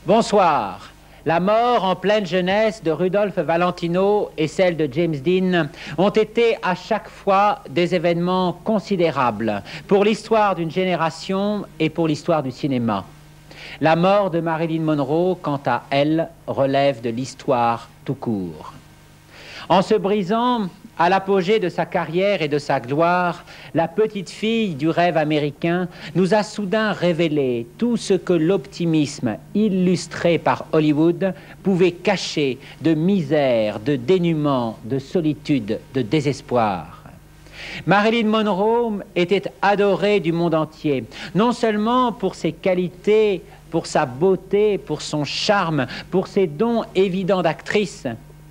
Bonsoir. La mort en pleine jeunesse de Rudolph Valentino et celle de James Dean ont été à chaque fois des événements considérables pour l'histoire d'une génération et pour l'histoire du cinéma. La mort de Marilyn Monroe, quant à elle, relève de l'histoire tout court. En se brisant à l'apogée de sa carrière et de sa gloire, la petite fille du rêve américain nous a soudain révélé tout ce que l'optimisme illustré par Hollywood pouvait cacher de misère, de dénuement, de solitude, de désespoir. Marilyn Monroe était adorée du monde entier, non seulement pour ses qualités, pour sa beauté, pour son charme, pour ses dons évidents d'actrice,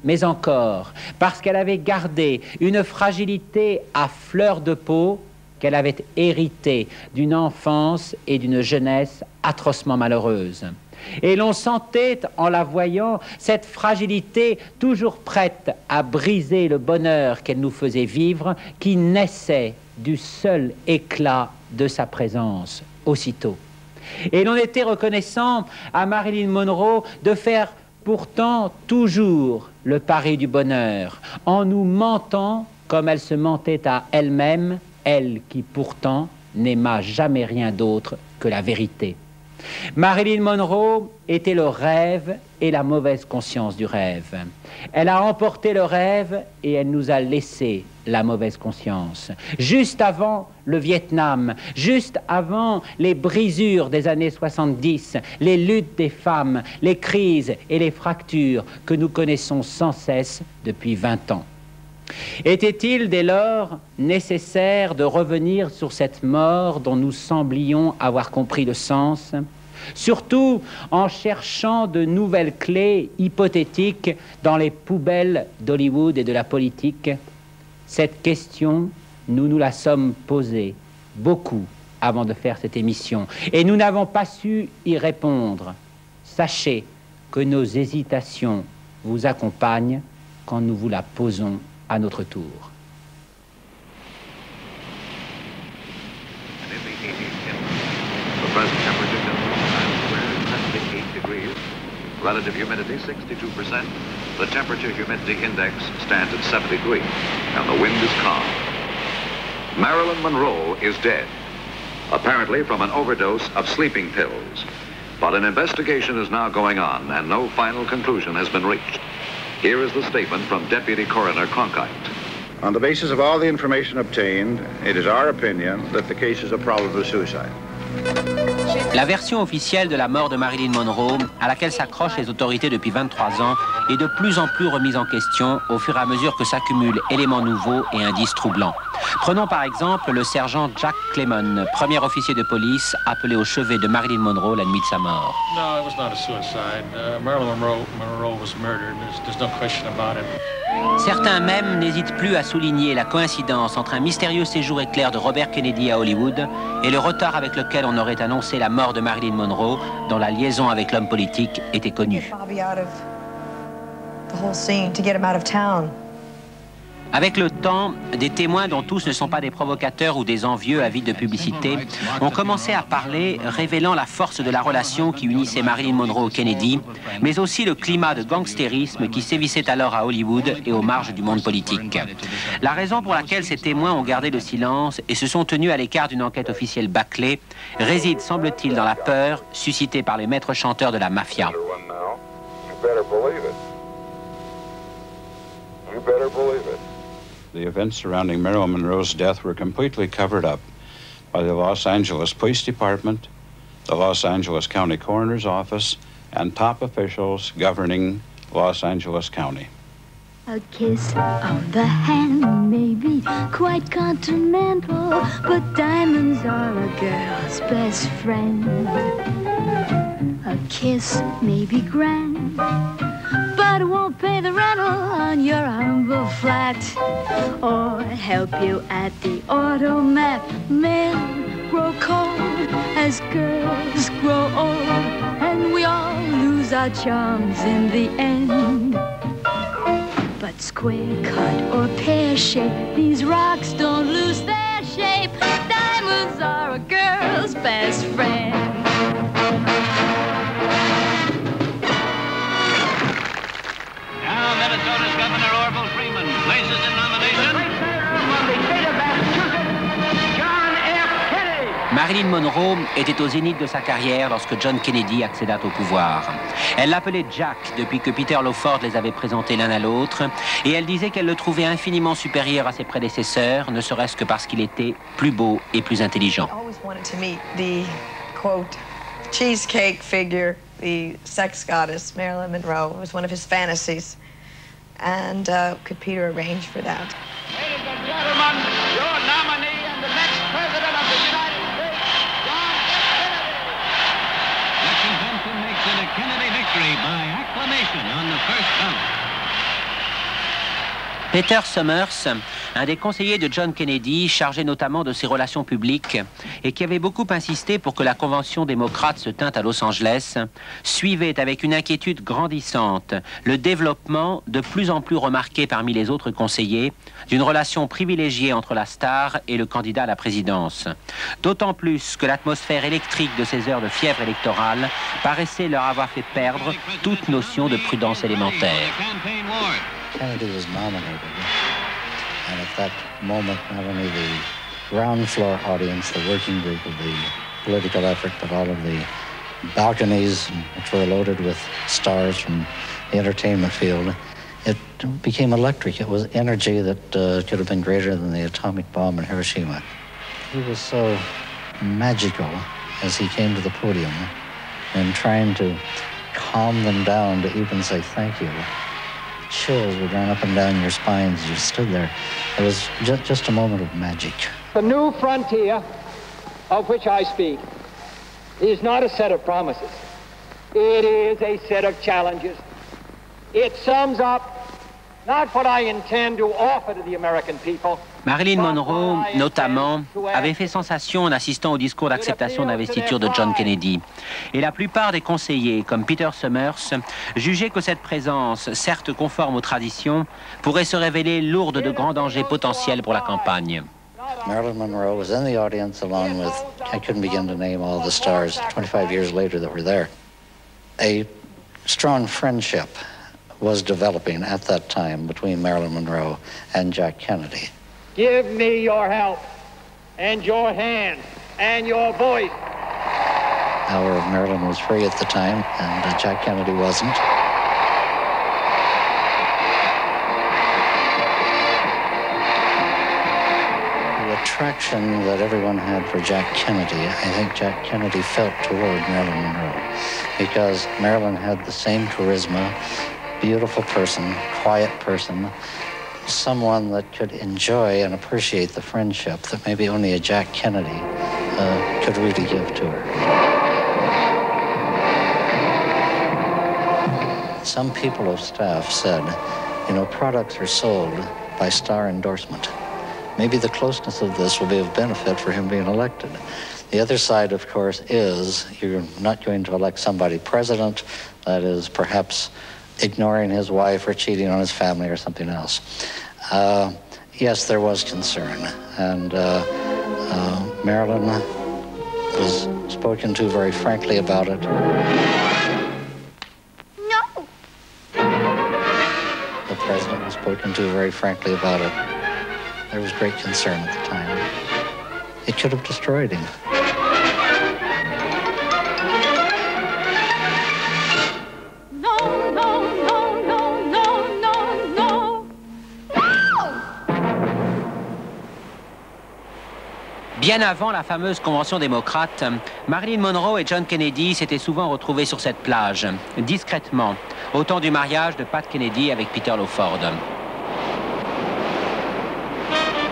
mais encore parce qu'elle avait gardé une fragilité à fleur de peau qu'elle avait héritée d'une enfance et d'une jeunesse atrocement malheureuses. Et l'on sentait, en la voyant, cette fragilité toujours prête à briser le bonheur qu'elle nous faisait vivre, qui naissait du seul éclat de sa présence, aussitôt. Et l'on était reconnaissant à Marilyn Monroe de faire pourtant toujours le pari du bonheur, en nous mentant comme elle se mentait à elle-même, elle qui pourtant n'aima jamais rien d'autre que la vérité. Marilyn Monroe était le rêve et la mauvaise conscience du rêve. Elle a emporté le rêve et elle nous a laissé la mauvaise conscience. Juste avant le Vietnam, juste avant les brisures des années 70, les luttes des femmes, les crises et les fractures que nous connaissons sans cesse depuis 20 ans. Était-il dès lors nécessaire de revenir sur cette mort dont nous semblions avoir compris le sens, surtout en cherchant de nouvelles clés hypothétiques dans les poubelles d'Hollywood et de la politique? Cette question, nous nous la sommes posée beaucoup avant de faire cette émission et nous n'avons pas su y répondre. Sachez que nos hésitations vous accompagnent quand nous vous la posons à notre tour. The present temperature Times Square is 78 degrees. Relative humidity 62%. The temperature humidity index stands at 70 degrees, and the wind is calm. Marilyn Monroe is dead, apparently from an overdose of sleeping pills. But an investigation is now going on, and no final conclusion has been reached. Here is the statement from Deputy Coroner Cronkite. On the basis of all the information obtained, it is our opinion that the case is a probable suicide. La version officielle de la mort de Marilyn Monroe, à laquelle s'accrochent les autorités depuis 23 ans, est de plus en plus remise en question au fur et à mesure que s'accumulent éléments nouveaux et indices troublants. Prenons par exemple le sergent Jack Clemon, premier officier de police appelé au chevet de Marilyn Monroe la nuit de sa mort. No, it was not a suicide. Marilyn Monroe was murdered. There's no question about it. Certains même n'hésitent plus à souligner la coïncidence entre un mystérieux séjour éclair de Robert Kennedy à Hollywood et le retard avec lequel on aurait annoncé la mort de Marilyn Monroe, dont la liaison avec l'homme politique était connue. Avec le temps, des témoins dont tous ne sont pas des provocateurs ou des envieux avides de publicité ont commencé à parler, révélant la force de la relation qui unissait Marilyn Monroe au Kennedy, mais aussi le climat de gangstérisme qui sévissait alors à Hollywood et aux marges du monde politique. La raison pour laquelle ces témoins ont gardé le silence et se sont tenus à l'écart d'une enquête officielle bâclée réside, semble-t-il, dans la peur suscitée par les maîtres chanteurs de la mafia. The events surrounding Marilyn Monroe's death were completely covered up by the Los Angeles Police Department, the Los Angeles County Coroner's Office, and top officials governing Los Angeles County. A kiss on the hand may be quite continental, but diamonds are a girl's best friend. A kiss may be grand, but it won't pay the rental on your humble flat or help you at the automat. Men grow cold as girls grow old, and we all lose our charms in the end. But square cut or pear shape, these rocks don't lose their shape. Diamonds are a girl's best friend. Marilyn Monroe était au zénith de sa carrière lorsque John Kennedy accéda au pouvoir. Elle l'appelait Jack depuis que Peter Lawford les avait présentés l'un à l'autre, et elle disait qu'elle le trouvait infiniment supérieur à ses prédécesseurs, ne serait-ce que parce qu'il était plus beau et plus intelligent. Cheesecake figure, the sex goddess, Marilyn Monroe. It was one of his fantasies. And could Peter arrange for that? Ladies and gentlemen, your nominee and the next president of the United States, John F. Kennedy. The convention makes it a Kennedy victory by acclamation on the first ballot. Peter Summers, un des conseillers de John Kennedy, chargé notamment de ses relations publiques et qui avait beaucoup insisté pour que la convention démocrate se tînt à Los Angeles, suivait avec une inquiétude grandissante le développement de plus en plus remarqué parmi les autres conseillers d'une relation privilégiée entre la star et le candidat à la présidence. D'autant plus que l'atmosphère électrique de ces heures de fièvre électorale paraissait leur avoir fait perdre toute notion de prudence élémentaire. Kennedy was nominated, and at that moment, not only the ground floor audience, the working group of the political effort, but all of the balconies, which were loaded with stars from the entertainment field, it became electric. It was energy that could have been greater than the atomic bomb in Hiroshima. He was so magical as he came to the podium and trying to calm them down to even say thank you. Chills would run up and down your spines as you stood there. It was just a moment of magic. The new frontier of which I speak is not a set of promises. It is a set of challenges. It sums up not what I intend to offer to the American people. Marilyn Monroe, notamment, avait fait sensation en assistant au discours d'acceptation d'investiture de John Kennedy. Et la plupart des conseillers, comme Peter Summers, jugeaient que cette présence, certes conforme aux traditions, pourrait se révéler lourde de grands dangers potentiels pour la campagne. Marilyn Monroe was in the audience along with, I couldn't begin to name all the stars 25 years later that were there. A strong friendship was developing at that time between Marilyn Monroe and Jack Kennedy. Give me your help and your hand and your voice. Our Marilyn was free at the time, and Jack Kennedy wasn't. The attraction that everyone had for Jack Kennedy, I think Jack Kennedy felt toward Marilyn Monroe, because Marilyn had the same charisma, beautiful person, quiet person, someone that could enjoy and appreciate the friendship that maybe only a Jack Kennedy could really give to her. Some people of staff said, you know, products are sold by star endorsement. Maybe the closeness of this will be of benefit for him being elected. The other side, of course, is you're not going to elect somebody president that is perhaps ignoring his wife or cheating on his family or something else. Yes, there was concern, and Marilyn was spoken to very frankly about it. No! The president was spoken to very frankly about it. There was great concern at the time. It could have destroyed him. Bien avant la fameuse convention démocrate, Marilyn Monroe et John Kennedy s'étaient souvent retrouvés sur cette plage, discrètement, au temps du mariage de Pat Kennedy avec Peter Lawford.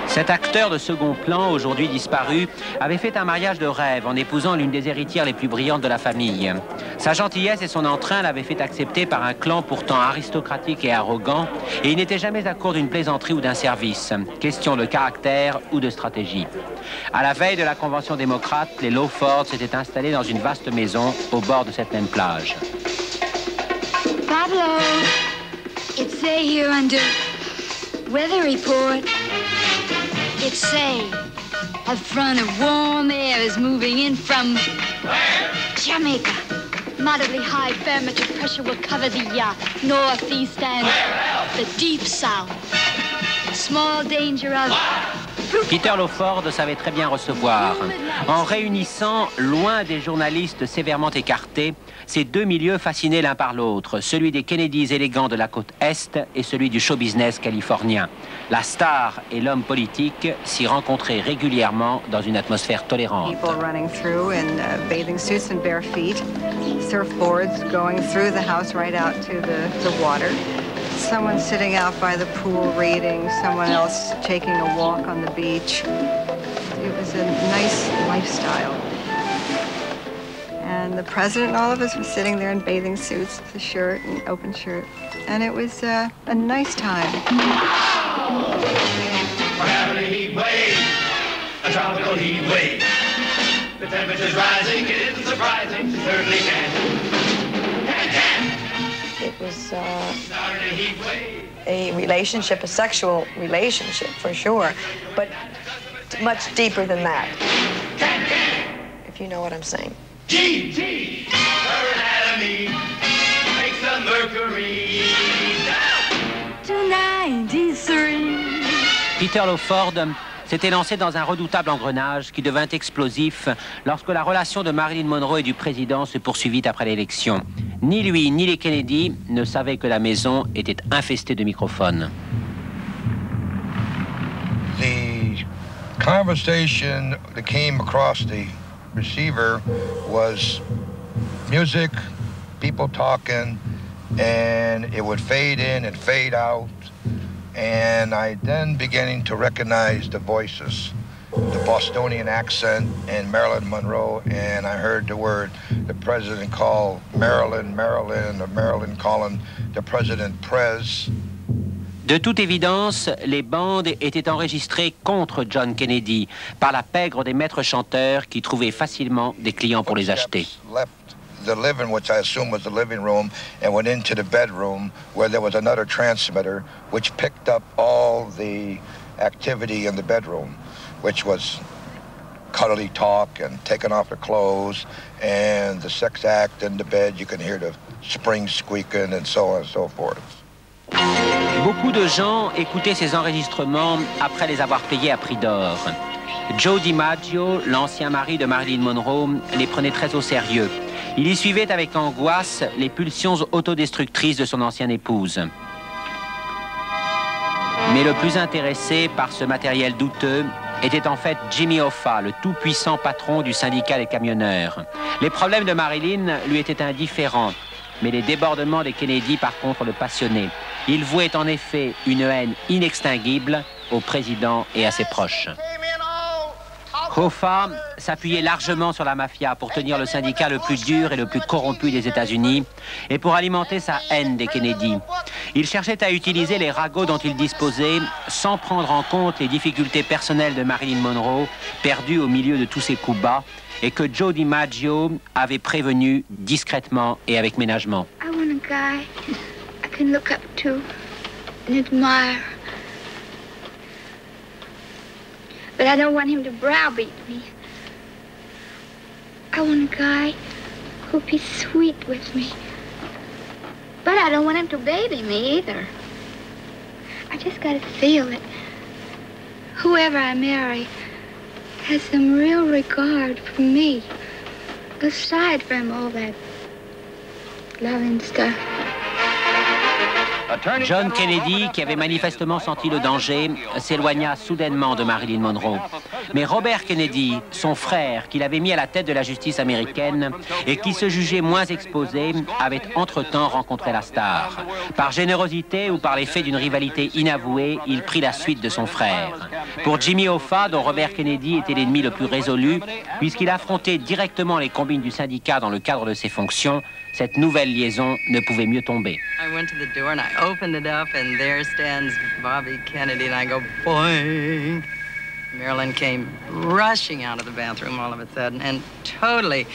Cet acteur de second plan, aujourd'hui disparu, avait fait un mariage de rêve en épousant l'une des héritières les plus brillantes de la famille. Sa gentillesse et son entrain l'avaient fait accepter par un clan pourtant aristocratique et arrogant, et il n'était jamais à court d'une plaisanterie ou d'un service, question de caractère ou de stratégie. À la veille de la convention démocrate, les Lawford s'étaient installés dans une vaste maison au bord de cette même plage. Pablo, it's say here under weather report. It's say a front of warm air is moving in from Jamaica. Moderately high barometric pressure will cover the northeast and the deep south. Small danger of Peter Lawford savait très bien recevoir. En réunissant, loin des journalistes sévèrement écartés, ces deux milieux fascinés l'un par l'autre, celui des Kennedys élégants de la côte Est et celui du show business californien. La star et l'homme politique s'y rencontraient régulièrement dans une atmosphère tolérante. People running through in bathing suits and bare feet, surfboards going through the house right out to the water. Someone sitting out by the pool reading, someone else taking a walk on the beach. It was a nice lifestyle. And the president and all of us were sitting there in bathing suits with a shirt and open shirt. And it was a nice time. We're having a heat wave, a tropical heat wave. The temperature's rising, it isn't surprising, it certainly can. It was a relationship, a sexual relationship for sure, but much deeper than that, if you know what I'm saying. G, her anatomy makes the mercury. 293. Peter Lawford s'était lancé dans un redoutable engrenage qui devint explosif lorsque la relation de Marilyn Monroe et du président se poursuivit après l'élection. Ni lui ni les Kennedy ne savaient que la maison était infestée de microphones. The conversation that came across the receiver was music, people talking, and it would fade in and fade out. And I then beginning to recognize the voices, the Bostonian accent and Marilyn Monroe, and I heard the word the president call Marilyn, Marilyn, or Marilyn calling the president Prez. De toute évidence, les bandes étaient enregistrées contre John Kennedy par la pègre des maîtres chanteurs qui trouvaient facilement des clients pour les acheter. The living, which I assume was the living room, and went into the bedroom where there was another transmitter which picked up all the activity in the bedroom, which was cuddly talk and taking off the clothes and the sex act in the bed. You can hear the springs squeaking and so on and so forth. Beaucoup de gens écoutaient ces enregistrements après les avoir payés à prix d'or. Joe DiMaggio, l'ancien mari de Marilyn Monroe, les prenait très au sérieux. Il y suivait avec angoisse les pulsions autodestructrices de son ancienne épouse. Mais le plus intéressé par ce matériel douteux était en fait Jimmy Hoffa, le tout-puissant patron du syndicat des camionneurs. Les problèmes de Marilyn lui étaient indifférents, mais les débordements des Kennedy par contre le passionnaient. Il vouait en effet une haine inextinguible au président et à ses proches. Hoffa s'appuyait largement sur la mafia pour tenir le syndicat le plus dur et le plus corrompu des États-Unis et pour alimenter sa haine des Kennedy. Il cherchait à utiliser les ragots dont il disposait sans prendre en compte les difficultés personnelles de Marilyn Monroe, perdue au milieu de tous ses coups bas, et que Joe DiMaggio avait prévenu discrètement et avec ménagement. I want a guy I can look up to and admire. But I don't want him to browbeat me. I want a guy who'll be sweet with me. But I don't want him to baby me either. I just gotta feel that whoever I marry has some real regard for me, aside from all that loving stuff. John Kennedy, qui avait manifestement senti le danger, s'éloigna soudainement de Marilyn Monroe. Mais Robert Kennedy, son frère, qu'il avait mis à la tête de la justice américaine et qui se jugeait moins exposé, avait entre-temps rencontré la star. Par générosité ou par l'effet d'une rivalité inavouée, il prit la suite de son frère. Pour Jimmy Hoffa, dont Robert Kennedy était l'ennemi le plus résolu, puisqu'il affrontait directement les combines du syndicat dans le cadre de ses fonctions, cette nouvelle liaison ne pouvait mieux tomber. I went to the door and I opened it up and there stands Bobby Kennedy and I go, boing. Marilyn came rushing out of the bathroom all of a sudden and totally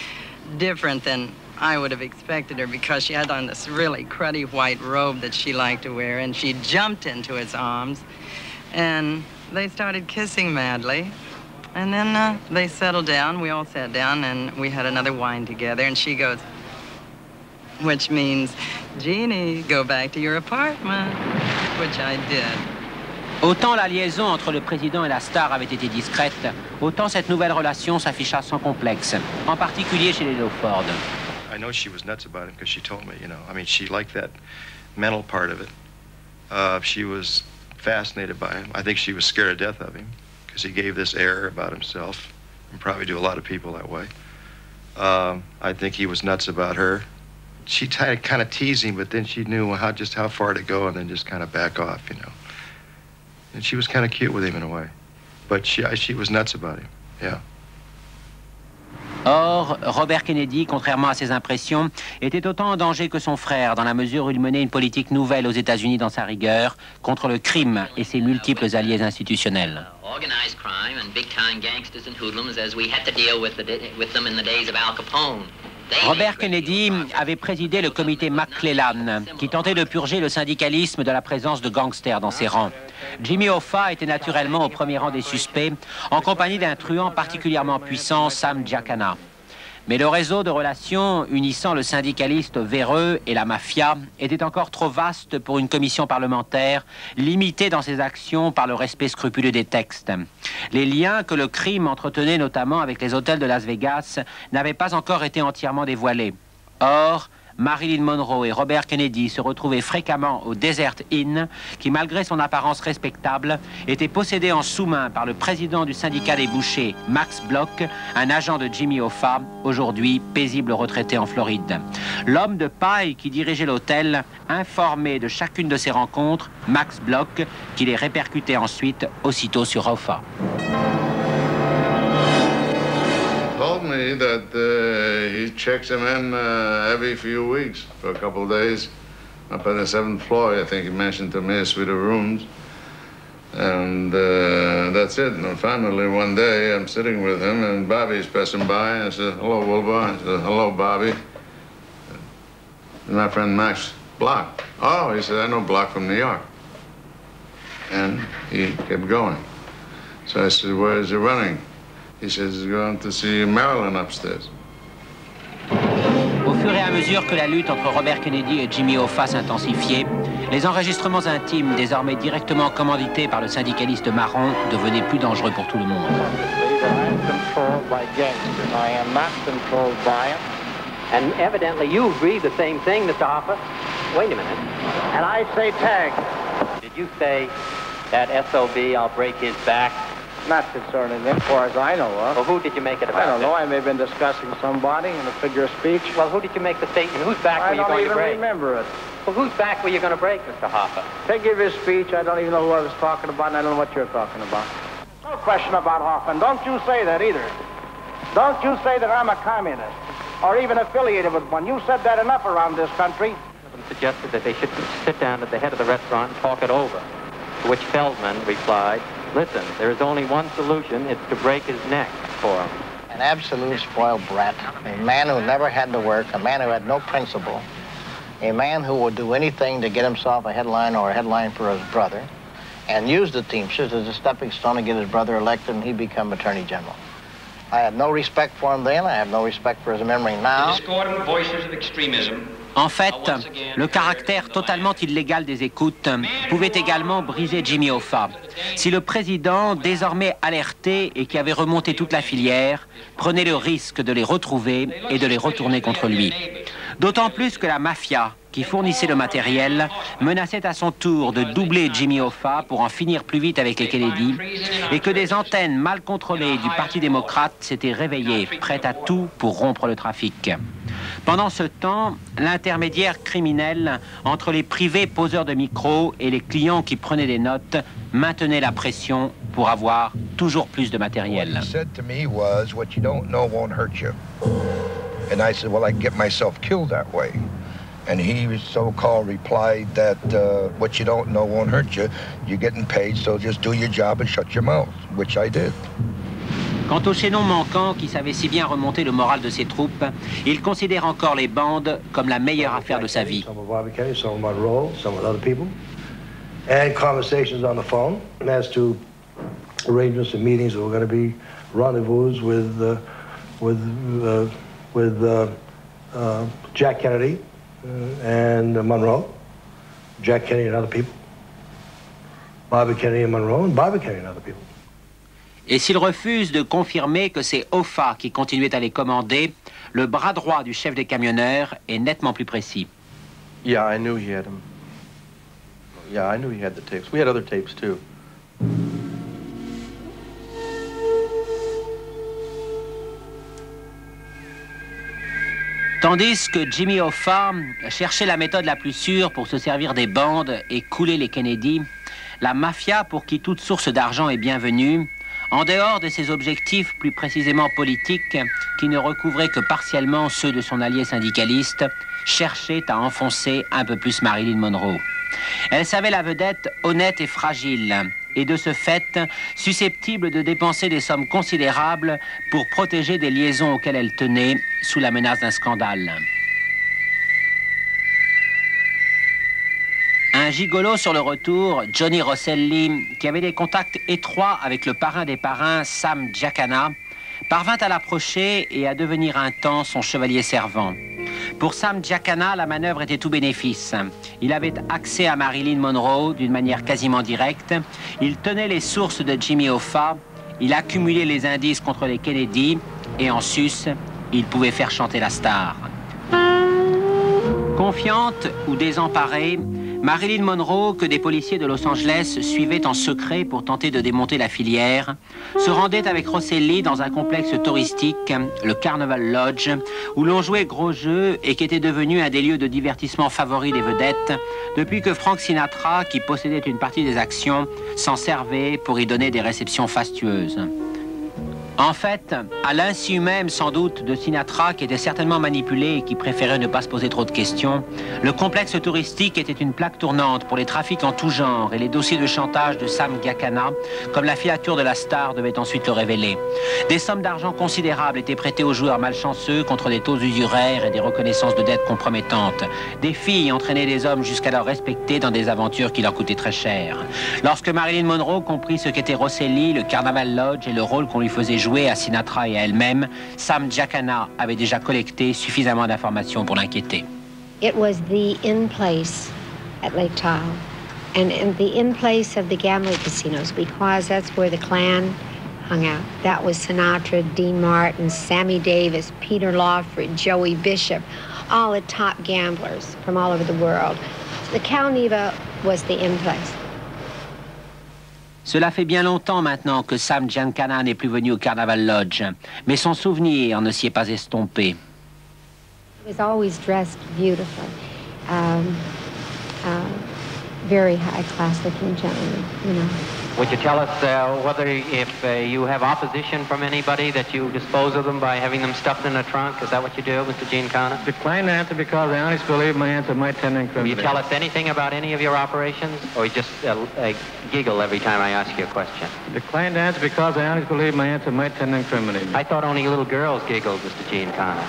different than I would have expected her because she had on this really cruddy white robe that she liked to wear and she jumped into his arms and they started kissing madly. And then they settled down, we all sat down and we had another wine together and she goes, which means, Jeannie, go back to your apartment, which I did. Autant la liaison entre le président et la star avait été discrète, autant cette nouvelle relation s'afficha sans complexe, en particulier chez les Lawford. I know she was nuts about him because she told me, you know. I mean, she liked that mental part of it. She was fascinated by him. I think she was scared to death of him because he gave this air about himself, and probably do a lot of people that way. I think he was nuts about her. She kind of teased him, but then she knew just how far to go and then just kind of back off, you know. And she was kind of cute with him in a way. But she was nuts about him, yeah. Or, Robert Kennedy, contrairement à ses impressions, était autant en danger que son frère, dans la mesure où il menait une politique nouvelle aux États-Unis dans sa rigueur, contre le crime et ses multiples alliés institutionnels. Organized crime and big-time gangsters and hoodlums as we had to deal with them in the days of Al Capone. Robert Kennedy avait présidé le comité McClellan, qui tentait de purger le syndicalisme de la présence de gangsters dans ses rangs. Jimmy Hoffa était naturellement au premier rang des suspects, en compagnie d'un truand particulièrement puissant, Sam Giancana. Mais le réseau de relations unissant le syndicaliste véreux et la mafia était encore trop vaste pour une commission parlementaire, limitée dans ses actions par le respect scrupuleux des textes. Les liens que le crime entretenait notamment avec les hôtels de Las Vegas n'avaient pas encore été entièrement dévoilés. Or, Marilyn Monroe et Robert Kennedy se retrouvaient fréquemment au Desert Inn, qui, malgré son apparence respectable, était possédé en sous-main par le président du syndicat des bouchers, Max Bloch, un agent de Jimmy Hoffa, aujourd'hui paisible retraité en Floride. L'homme de paille qui dirigeait l'hôtel informait de chacune de ces rencontres Max Bloch, qui les répercutait ensuite aussitôt sur Hoffa. Told me that he checks him in every few weeks for a couple of days up on the 7th floor. I think he mentioned to me a suite of rooms. And that's it. And finally, one day, I'm sitting with him, and Bobby's passing by, and I said, "Hello, Wilbur." I said, "Hello, Bobby." And my friend Max Bloch. Oh, he said, "I know Bloch from New York." And he kept going. So I said, "Where is he running?" He says he's going to see Marilyn upstairs. Au fur et à mesure que la lutte entre Robert Kennedy et Jimmy Hoffa s'intensifiait, les enregistrements intimes, désormais directement commandités par le syndicaliste marron, devenaient plus dangereux pour tout le monde. And evidently you agree the same thing, Mr. Hoffa. Wait a minute. And I say tag. Did you say that SOB, I'll break his back? Not concerning him, as far as I know of. Well, who did you make it about? I don't know. I may have been discussing somebody in a figure of speech. Well, who did you make the statement? Whose back were you going to break? I don't even remember it. Well, whose back were you going to break, Mr. Hoffa? Figure of his speech, I don't even know who I was talking about, and I don't know what you're talking about. No question about Hoffa, and don't you say that either. Don't you say that I'm a communist, or even affiliated with one. You said that enough around this country. One of them suggested that they should sit down at the head of the restaurant and talk it over, to which Feldman replied, "Listen, there is only one solution. It's to break his neck for him." An absolute spoiled brat, a man who never had to work, a man who had no principle, a man who would do anything to get himself a headline or a headline for his brother, and use the Teamsters as a stepping stone to get his brother elected and he'd become Attorney General. I had no respect for him then, I have no respect for his memory now. Discordant voices of extremism. En fait, le caractère totalement illégal des écoutes pouvait également briser Jimmy Hoffa. Si le président, désormais alerté et qui avait remonté toute la filière, prenait le risque de les retrouver et de les retourner contre lui. D'autant plus que la mafia, qui fournissait le matériel, menaçait à son tour de doubler Jimmy Hoffa pour en finir plus vite avec les Kennedy, et que des antennes mal contrôlées du Parti démocrate s'étaient réveillées, prêtes à tout pour rompre le trafic. Pendant ce temps, l'intermédiaire criminel entre les privés poseurs de micros et les clients qui prenaient des notes maintenait la pression pour avoir toujours plus de matériel. What he said to me was, "What you don't know won't hurt you." And I said, "Well, I can get myself killed that way." And he so-called replied that what you don't know won't hurt you. You're getting paid, so just do your job and shut your mouth, which I did. Quant au chaînon manquant qui savait si bien remonter le moral de ses troupes, il considère encore les bandes comme la meilleure affaire de sa vie. Some with Bobby Kennedy, some with Monroe, some with other people, and conversations on the phone as to arrangements and meetings that were going to be rendezvous with Jack Kennedy and Monroe, Jack Kennedy and other people. Bobby Kennedy and Monroe, and Bobby Kennedy and other people. Et s'il refuse de confirmer que c'est Hoffa qui continuait à les commander, le bras droit du chef des camionneurs est nettement plus précis. Yeah, I knew he had them. Yeah, I knew he had the tapes. We had other tapes too. Tandis que Jimmy Hoffa cherchait la méthode la plus sûre pour se servir des bandes et couler les Kennedy, la mafia, pour qui toute source d'argent est bienvenue, en dehors de ses objectifs plus précisément politiques, qui ne recouvraient que partiellement ceux de son allié syndicaliste, cherchait à enfoncer un peu plus Marilyn Monroe. Elle savait la vedette honnête et fragile, et de ce fait, susceptible de dépenser des sommes considérables pour protéger des liaisons auxquelles elle tenait sous la menace d'un scandale. Un gigolo sur le retour, Johnny Rosselli, qui avait des contacts étroits avec le parrain des parrains, Sam Giancana, parvint à l'approcher et à devenir un temps son chevalier servant. Pour Sam Giancana, la manœuvre était tout bénéfice. Il avait accès à Marilyn Monroe d'une manière quasiment directe. Il tenait les sources de Jimmy Hoffa. Il accumulait les indices contre les Kennedy. Et en sus, il pouvait faire chanter la star. Confiante ou désemparée, Marilyn Monroe, que des policiers de Los Angeles suivaient en secret pour tenter de démonter la filière, se rendait avec Rosselli dans un complexe touristique, le Carnival Lodge, où l'on jouait gros jeu et qui était devenu un des lieux de divertissement favoris des vedettes, depuis que Frank Sinatra, qui possédait une partie des actions, s'en servait pour y donner des réceptions fastueuses. En fait, à l'insu même sans doute de Sinatra, qui était certainement manipulé et qui préférait ne pas se poser trop de questions, le complexe touristique était une plaque tournante pour les trafics en tout genre et les dossiers de chantage de Sam Giancana, comme la filature de la star devait ensuite le révéler. Des sommes d'argent considérables étaient prêtées aux joueurs malchanceux contre des taux usuraires et des reconnaissances de dettes compromettantes. Des filles entraînaient des hommes jusqu'alors respectés dans des aventures qui leur coûtaient très cher. Lorsque Marilyn Monroe comprit ce qu'était Rosselli, le Carnival Lodge et le rôle qu'on lui faisait jouer à Sinatra et à elle-même, Sam Giancana avait déjà collecté suffisamment d'informations pour l'inquiéter. It was the in-place at Lake Tahoe, and the in-place of the gambling casinos, because that's where the Klan hung out. That was Sinatra, Dean Martin, Sammy Davis, Peter Lawford, Joey Bishop, all the top gamblers from all over the world. So the Cal Neva was the in-place. Cela fait bien longtemps maintenant que Sam Giancana n'est plus venu au Carnival Lodge, mais son souvenir ne s'y est pas estompé. He was always dressed beautifully, very high-class looking gentleman, you know. Would you tell us whether, if you have opposition from anybody, that you dispose of them by having them stuffed in a trunk? Is that what you do, Mr. Giancana? Decline to answer because I honestly believe my answer might tend to incriminate. Will you tell us anything about any of your operations, or you just giggle every time I ask you a question? Decline to answer because I honestly believe my answer might tend to incriminate me. I thought only little girls giggled, Mr. Giancana.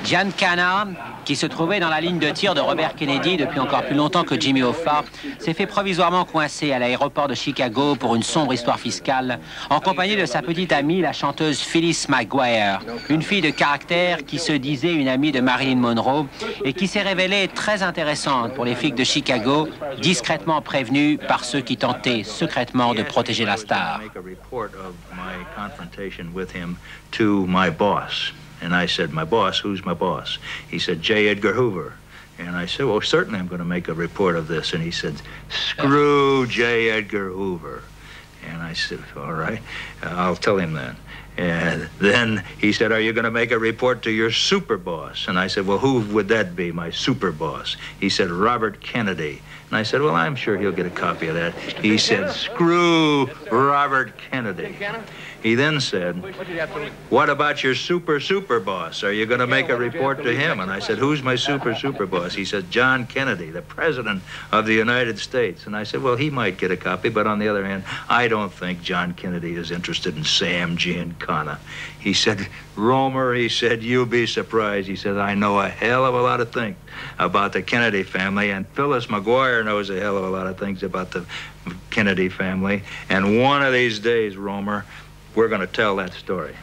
Giancana, qui se trouvait dans la ligne de tir de Robert Kennedy depuis encore plus longtemps que Jimmy Hoffa, s'est fait provisoirement coincer à l'aéroport de Chicago pour une sombre histoire fiscale, en compagnie de sa petite amie, la chanteuse Phyllis McGuire, une fille de caractère qui se disait une amie de Marilyn Monroe et qui s'est révélée très intéressante pour les flics de Chicago, discrètement prévenus par ceux qui tentaient secrètement de protéger la star. To my boss. And I said, my boss, who's my boss? He said, J. Edgar Hoover. And I said, well, certainly I'm going to make a report of this. And he said, screw J. Edgar Hoover. And I said, all right, I'll tell him then. And then he said, are you going to make a report to your super boss? And I said, well, who would that be, my super boss? He said, Robert Kennedy. And I said, well, I'm sure he'll get a copy of that. He said, screw Robert Kennedy. He then said, what about your super boss? Are you going to make a report to him? And I said, who's my super boss? He said, John Kennedy, the President of the United States. And I said, well, he might get a copy, but on the other hand, I don't think John Kennedy is interested in Sam Giancana. He said, Romer, he said, you'll be surprised. He said, I know a hell of a lot of things about the Kennedy family, and Phyllis McGuire knows a hell of a lot of things about the Kennedy family. And one of these days, Romer, we're going to tell that story.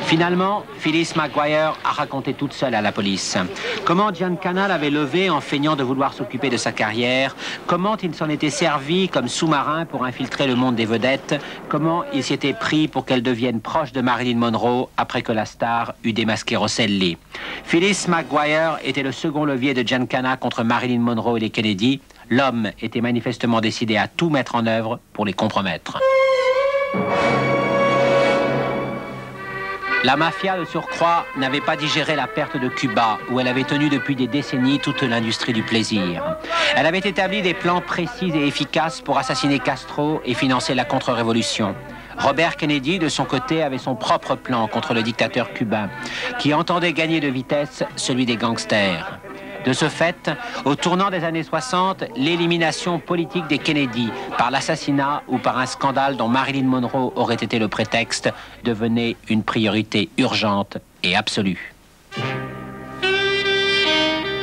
Finalement, Phyllis McGuire a raconté toute seule à la police. Comment Giancana l'avait levée en feignant de vouloir s'occuper de sa carrière, comment il s'en était servi comme sous-marin pour infiltrer le monde des vedettes, comment il s'était pris pour qu'elle devienne proche de Marilyn Monroe après que la star eut démasqué Rosselli. Phyllis McGuire était le second levier de Giancana contre Marilyn Monroe et les Kennedy. L'homme était manifestement décidé à tout mettre en œuvre pour les compromettre. La mafia, de surcroît, n'avait pas digéré la perte de Cuba, où elle avait tenu depuis des décennies toute l'industrie du plaisir. Elle avait établi des plans précis et efficaces pour assassiner Castro et financer la contre-révolution. Robert Kennedy, de son côté, avait son propre plan contre le dictateur cubain, qui entendait gagner de vitesse celui des gangsters. De ce fait, au tournant des années 60, l'élimination politique des Kennedy par l'assassinat ou par un scandale dont Marilyn Monroe aurait été le prétexte devenait une priorité urgente et absolue.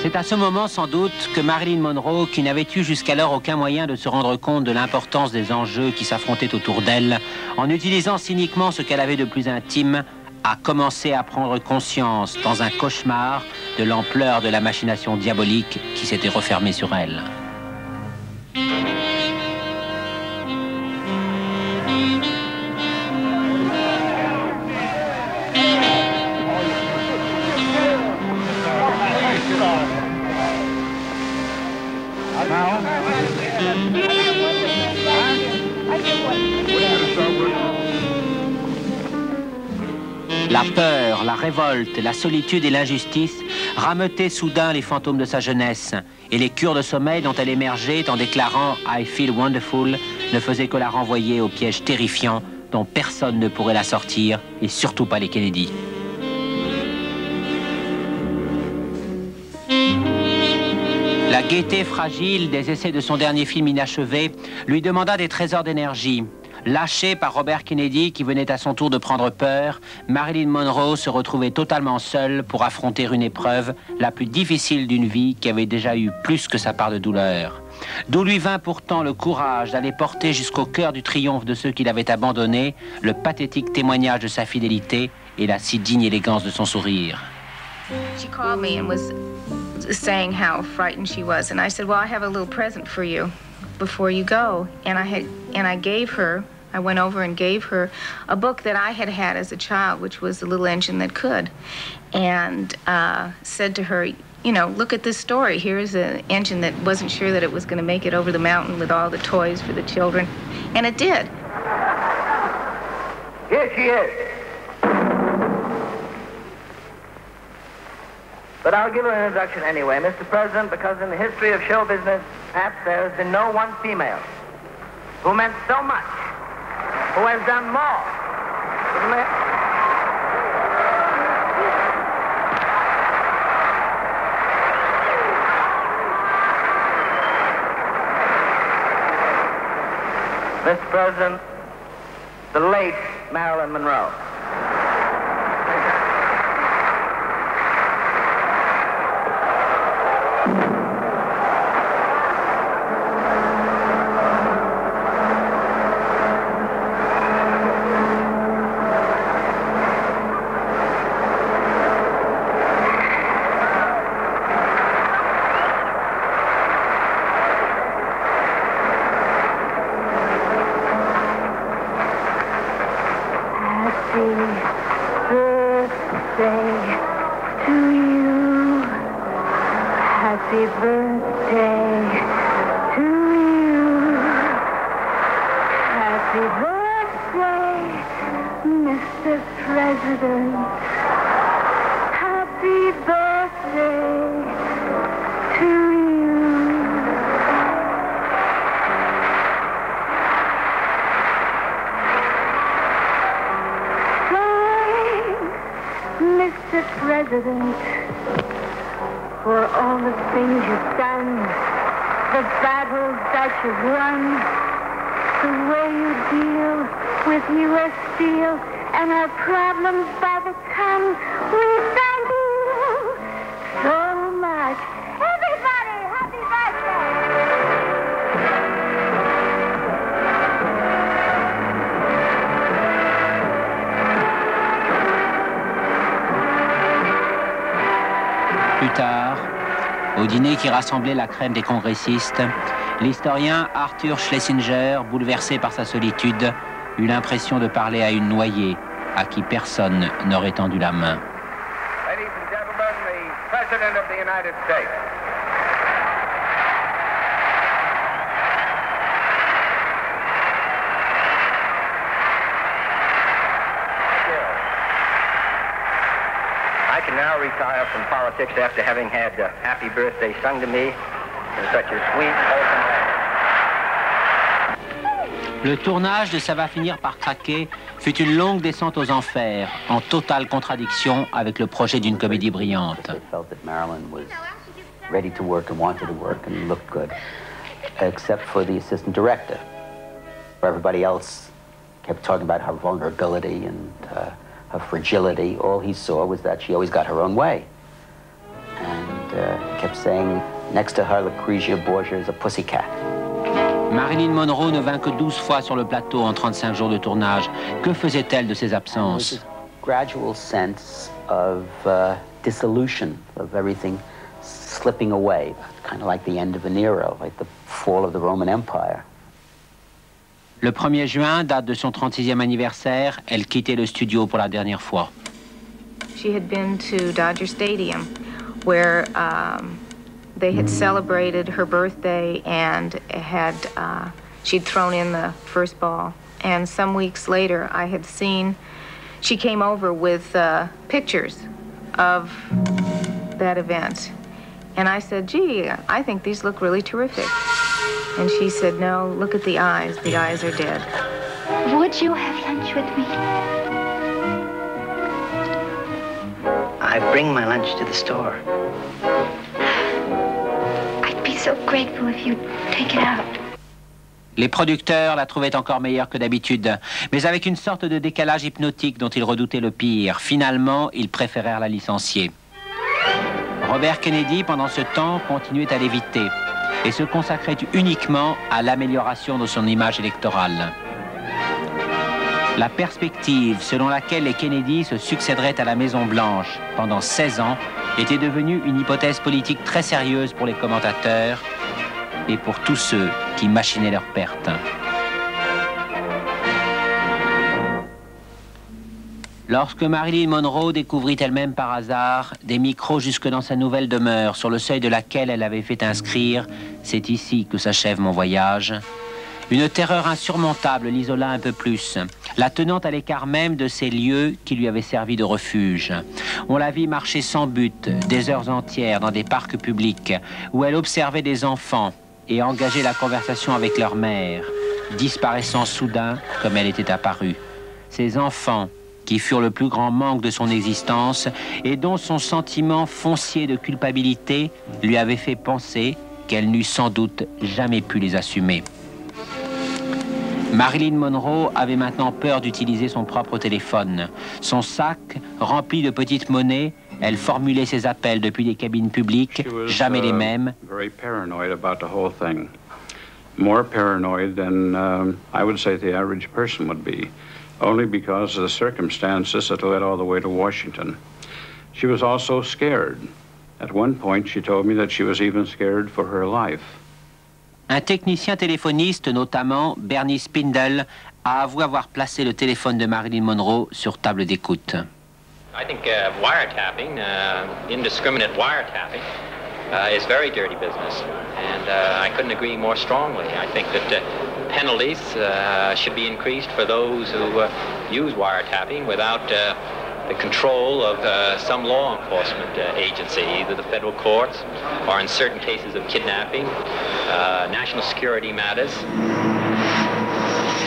C'est à ce moment sans doute que Marilyn Monroe, qui n'avait eu jusqu'alors aucun moyen de se rendre compte de l'importance des enjeux qui s'affrontaient autour d'elle, en utilisant cyniquement ce qu'elle avait de plus intime, a commencé à prendre conscience, dans un cauchemar, de l'ampleur de la machination diabolique qui s'était refermée sur elle. La peur, la révolte, la solitude et l'injustice rameutaient soudain les fantômes de sa jeunesse, et les cures de sommeil dont elle émergeait en déclarant « I feel wonderful » ne faisaient que la renvoyer au piège terrifiant dont personne ne pourrait la sortir, et surtout pas les Kennedy. La gaieté fragile des essais de son dernier film inachevé lui demanda des trésors d'énergie. Lâchée par Robert Kennedy, qui venait à son tour de prendre peur, Marilyn Monroe se retrouvait totalement seule pour affronter une épreuve, la plus difficile d'une vie qui avait déjà eu plus que sa part de douleur. D'où lui vint pourtant le courage d'aller porter jusqu'au cœur du triomphe de ceux qui l'avaient abandonné, le pathétique témoignage de sa fidélité et la si digne élégance de son sourire. She called me and was saying how frightened she was, and I said, well, I have a little present for you before you go. I went over and gave her a book that I had had as a child, which was The Little Engine That Could, and said to her, you know, look at this story. Here is an engine that wasn't sure that it was going to make it over the mountain with all the toys for the children, and it did. Here she is. But I'll give her an introduction anyway, Mr. President, because in the history of show business, perhaps there has been no one female who meant so much, who has done more. Mr. President, the late Marilyn Monroe. Happy birthday to you. Happy birthday, Mr. President. Happy birthday to you. Thanks, Mr. President, for all the things you've done, the battles that you've won, the way you deal with U.S. Steel and our problems by the ton. We thank you so much. Everybody, happy birthday! Au dîner qui rassemblait la crème des congressistes, l'historien Arthur Schlesinger, bouleversé par sa solitude, eut l'impression de parler à une noyée à qui personne n'aurait tendu la main. Ladies and gentlemen, the President of the United States. I can now retire from politics after having had Happy Birthday sung to me in such a sweet, wholesome manner. Le tournage de Ça va finir par craquer fut une longue descente aux enfers, en totale contradiction avec le projet d'une comédie brillante. I felt that Marilyn was ready to work and wanted to work and looked good, except for the assistant director. Everybody else kept talking about her vulnerability and her fragility. All he saw was that she always got her own way. And kept saying, next to her, Lucrezia Borgia is a pussycat. Marilyn Monroe ne vint que 12 fois sur le plateau en 35 jours de tournage. Que faisait-elle de ses absences? Gradual sense of dissolution, of everything slipping away, kind of like the end of an era, like the fall of the Roman Empire. Le 1er juin, date de son 36e anniversaire, elle quittait le studio pour la dernière fois. She had been to Dodger Stadium, where they had celebrated her birthday and had she'd thrown in the first ball. And some weeks later, I had seen she came over with pictures of that event, and I said, "Gee, I think these look really terrific." And she said, "No, look at the eyes. The eyes are dead." Would you have lunch with me? I bring my lunch to the store. I'd be so grateful if you'd take it out. Les producteurs la trouvaient encore meilleure que d'habitude, mais avec une sorte de décalage hypnotique dont ils redoutaient le pire. Finalement, ils préférèrent la licencier. Robert Kennedy, pendant ce temps, continuait à l'éviter et se consacrait uniquement à l'amélioration de son image électorale. La perspective selon laquelle les Kennedy se succéderaient à la Maison-Blanche pendant 16 ans était devenue une hypothèse politique très sérieuse pour les commentateurs et pour tous ceux qui machinaient leur perte. Lorsque Marilyn Monroe découvrit elle-même par hasard des micros jusque dans sa nouvelle demeure, sur le seuil de laquelle elle avait fait inscrire « C'est ici que s'achève mon voyage », une terreur insurmontable l'isola un peu plus, la tenant à l'écart même de ces lieux qui lui avaient servi de refuge. On la vit marcher sans but, des heures entières dans des parcs publics, où elle observait des enfants et engageait la conversation avec leur mère, disparaissant soudain comme elle était apparue. Ces enfants qui furent le plus grand manque de son existence et dont son sentiment foncier de culpabilité lui avait fait penser qu'elle n'eût sans doute jamais pu les assumer. Marilyn Monroe avait maintenant peur d'utiliser son propre téléphone. Son sac, rempli de petites monnaies, elle formulait ses appels depuis des cabines publiques, jamais les mêmes. Very paranoid about the whole thing. More paranoid than I would say the average person would be, only because of the circumstances that led all the way to Washington. She was also scared. At one point, she told me that she was even scared for her life. Un technicien téléphoniste, notamment Bernie Spindle, a avoué avoir placé le téléphone de Marilyn Monroe sur table d'écoute. I think wiretapping, indiscriminate wiretapping, is very dirty business, and I couldn't agree more strongly. I think that penalties should be increased for those who use wiretapping without the control of some law enforcement agency, either the federal courts or in certain cases of kidnapping, national security matters.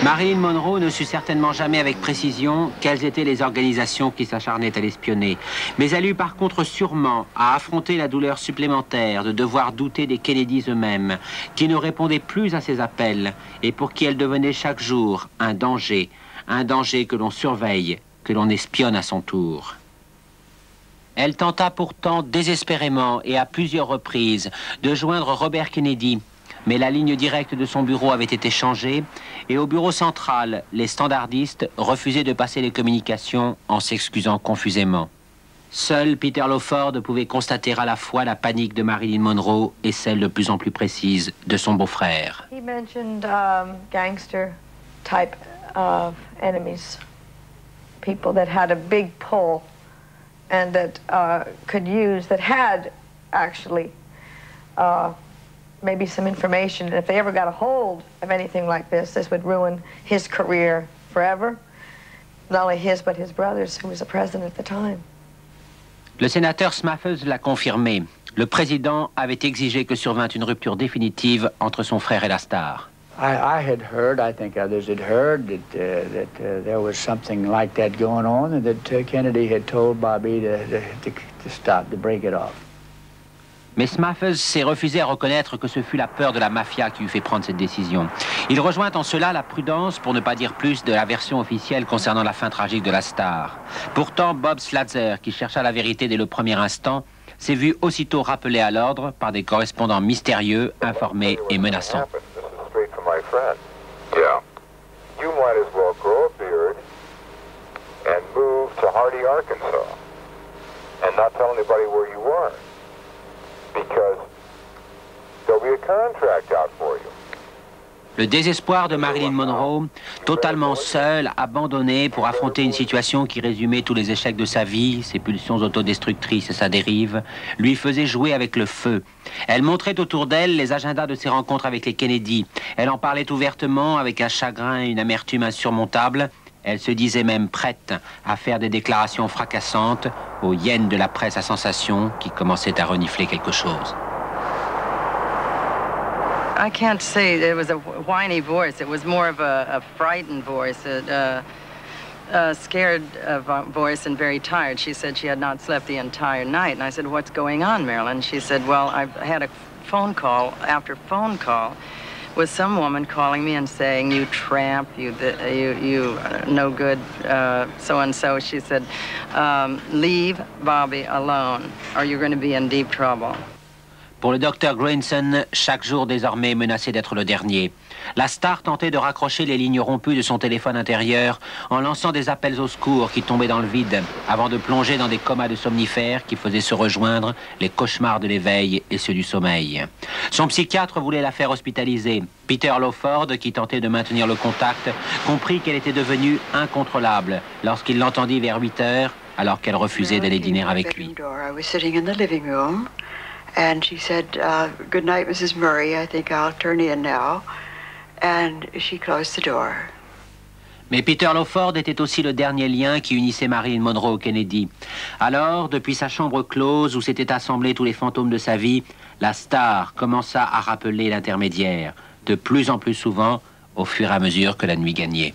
Marilyn Monroe ne sut certainement jamais avec précision quelles étaient les organisations qui s'acharnaient à l'espionner. Mais elle eut par contre sûrement à affronter la douleur supplémentaire de devoir douter des Kennedys eux-mêmes, qui ne répondaient plus à ses appels et pour qui elle devenait chaque jour un danger que l'on surveille, que l'on espionne à son tour. Elle tenta pourtant désespérément et à plusieurs reprises de joindre Robert Kennedy, mais la ligne directe de son bureau avait été changée et au bureau central, les standardistes refusaient de passer les communications en s'excusant confusément. Seul Peter Lawford pouvait constater à la fois la panique de Marilyn Monroe et celle de plus en plus précise de son beau-frère. He mentioned gangster type of enemies, people that had a big pull and that had actually maybe some information. And if they ever got a hold of anything like this would ruin his career forever. Not only his, but his brother's, who was the president at the time. Le sénateur Smathers l'a confirmé. Le président avait exigé que survint une rupture définitive entre son frère et la star. I had heard, I think others had heard, that there was something like that going on, and that Kennedy had told Bobby to stop, to break it off. Mais Smathers s'est refusé à reconnaître que ce fut la peur de la mafia qui lui fait prendre cette décision. Il rejoint en cela la prudence, pour ne pas dire plus, de la version officielle concernant la fin tragique de la star. Pourtant, Bob Slatzer, qui chercha la vérité dès le premier instant, s'est vu aussitôt rappelé à l'ordre par des correspondants mystérieux, informés et menaçants. Yeah. You might as well grow a beard and move to Hardy, Arkansas, and not tell anybody where you are, because there'll be a contract out for you. Le désespoir de Marilyn Monroe, totalement seule, abandonnée pour affronter une situation qui résumait tous les échecs de sa vie, ses pulsions autodestructrices et sa dérive, lui faisait jouer avec le feu. Elle montrait autour d'elle les agendas de ses rencontres avec les Kennedy. Elle en parlait ouvertement avec un chagrin et une amertume insurmontables. Elle se disait même prête à faire des déclarations fracassantes aux hyènes de la presse à sensation qui commençaient à renifler quelque chose. I can't say it was a whiny voice. It was more of a frightened voice, a scared voice and very tired. She said she had not slept the entire night. And I said, what's going on, Marilyn? She said, well, I've had a phone call after phone call with some woman calling me and saying, you tramp, you no good, so-and-so. She said, leave Bobby alone or you're going to be in deep trouble. Pour le docteur Grinson, chaque jour désormais menaçait d'être le dernier. La star tentait de raccrocher les lignes rompues de son téléphone intérieur en lançant des appels au secours qui tombaient dans le vide avant de plonger dans des comas de somnifères qui faisaient se rejoindre les cauchemars de l'éveil et ceux du sommeil. Son psychiatre voulait la faire hospitaliser. Peter Lawford, qui tentait de maintenir le contact, comprit qu'elle était devenue incontrôlable lorsqu'il l'entendit vers 8 heures alors qu'elle refusait d'aller dîner avec lui. And she said, good night, Mrs. Murray. I think I'll turn in now. And she closed the door. Mais Peter Lawford était aussi le dernier lien qui unissait Marilyn Monroe au Kennedy. Alors, depuis sa chambre close où s'étaient assemblés tous les fantômes de sa vie, la star commença à rappeler l'intermédiaire, de plus en plus souvent, au fur et à mesure que la nuit gagnait.